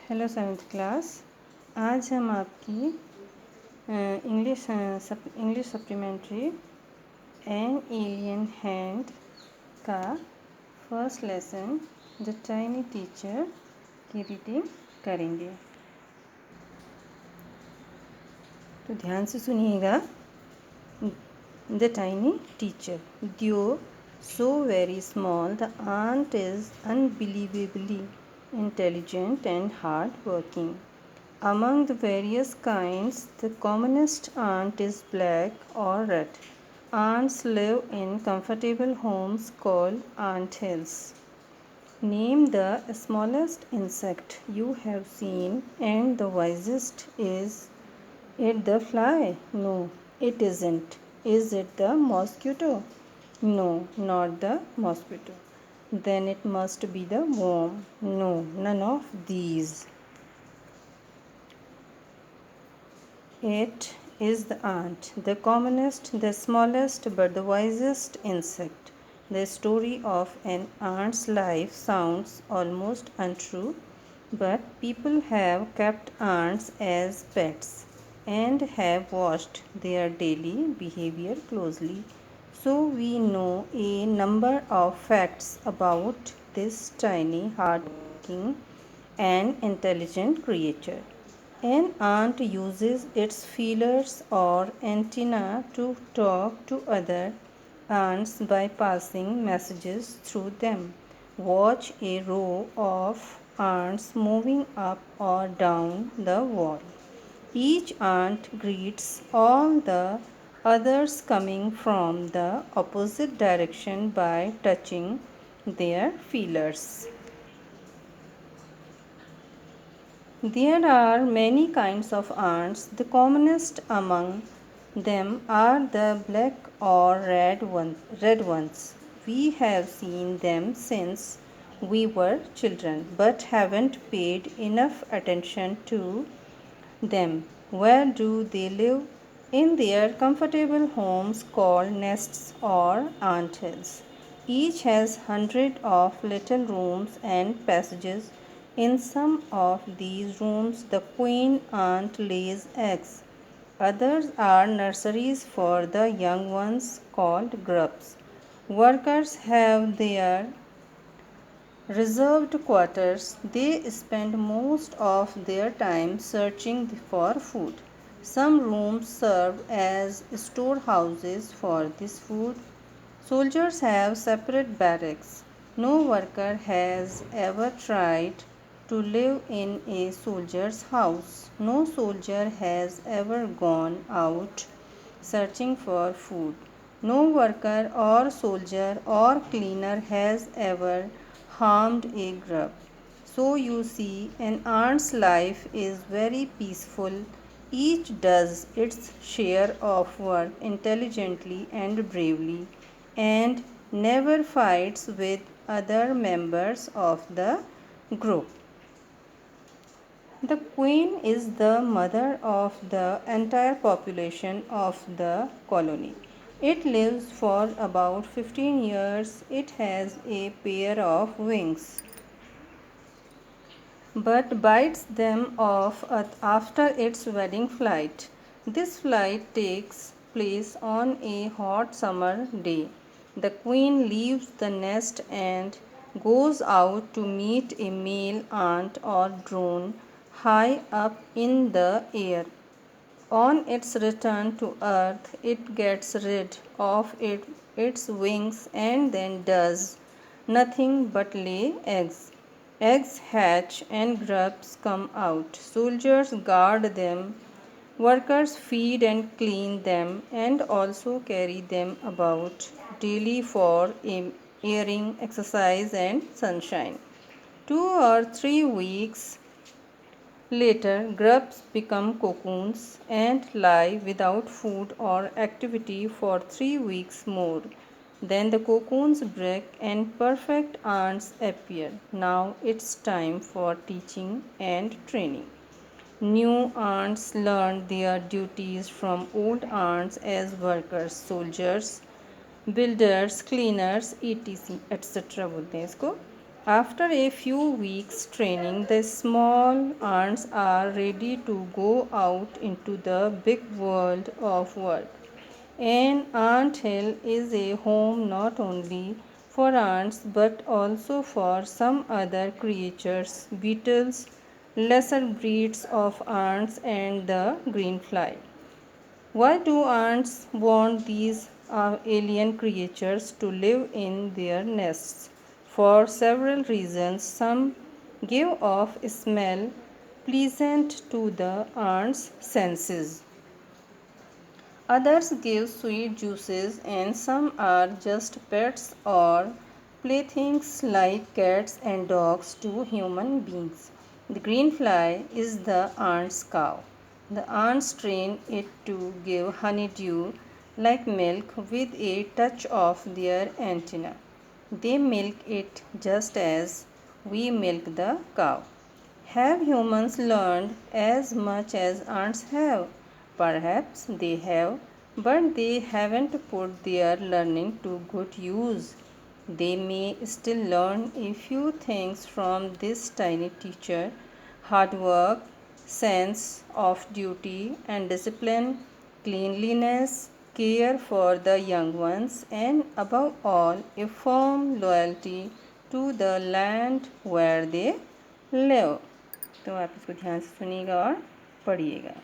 Hello seventh class. आज हम आपकी English supplementary an alien hand का first lesson the tiny teacher की रीडिंग करेंगे। तो ध्यान से सुनिएगा। The tiny teacher. Though so very small, the ant is unbelievably intelligent and hard-working. Among the various kinds, the commonest ant is black or red. Ants live in comfortable homes called ant hills. Name the smallest insect you have seen, and the wisest. Is it the fly? No, it isn't. Is it the mosquito? No, not the mosquito. Then it must be the worm. No, none of these. It is the ant, the commonest, the smallest, but the wisest insect. The story of an ant's life sounds almost untrue, but people have kept ants as pets and have watched their daily behavior closely. So we know a number of facts about this tiny, hardworking, and intelligent creature. An ant uses its feelers or antennae to talk to other ants by passing messages through them. Watch a row of ants moving up or down the wall. Each ant greets all the others coming from the opposite direction by touching their feelers. There are many kinds of ants. The commonest among them are the black or red ones. We have seen them since we were children, but haven't paid enough attention to them. Where do they live? In their comfortable homes called nests or ant hills. Each has hundreds of little rooms and passages. In some of these rooms, the queen ant lays eggs. Others are nurseries for the young ones called grubs. Workers have their reserved quarters. They spend most of their time searching for food. Some rooms serve as storehouses for this food. Soldiers have separate barracks. No worker has ever tried to live in a soldier's house. No soldier has ever gone out searching for food. No worker or soldier or cleaner has ever harmed a grub. So you see, an ant's life is very peaceful. Each does its share of work intelligently and bravely, and never fights with other members of the group. The queen is the mother of the entire population of the colony. It lives for about 15 years. It has a pair of wings, but bites them off after its wedding flight. This flight takes place on a hot summer day. The queen leaves the nest and goes out to meet a male ant or drone high up in the air. On its return to earth, it gets rid of its wings and then does nothing but lay eggs. Eggs hatch and grubs come out. Soldiers guard them. Workers feed and clean them and also carry them about daily for airing, exercise, and sunshine. 2 or 3 weeks later, grubs become cocoons and lie without food or activity for 3 weeks more. Then the cocoons break and perfect ants appear. Now it's time for teaching and training. New ants learn their duties from old ants as workers, soldiers, builders, cleaners, etc. बोलते हैं इसको. After a few weeks training, the small ants are ready to go out into the big world of work. An ant hill is a home not only for ants but also for some other creatures, beetles, lesser breeds of ants, and the green fly. Why do ants want these alien creatures to live in their nests? For several reasons. Some give off a smell pleasant to the ants' senses. Others give sweet juices, and some are just pets or playthings like cats and dogs to human beings. The green fly is the ant's cow. The ants train it to give honeydew like milk with a touch of their antenna. They milk it just as we milk the cow. Have humans learned as much as ants have? Perhaps they have, but they haven't put their learning to good use. They may still learn a few things from this tiny teacher: hard work, sense of duty and discipline, cleanliness, care for the young ones, and above all, a firm loyalty to the land where they live. तो आप इसको ध्यान से सुनिएगा और पढ़िएगा।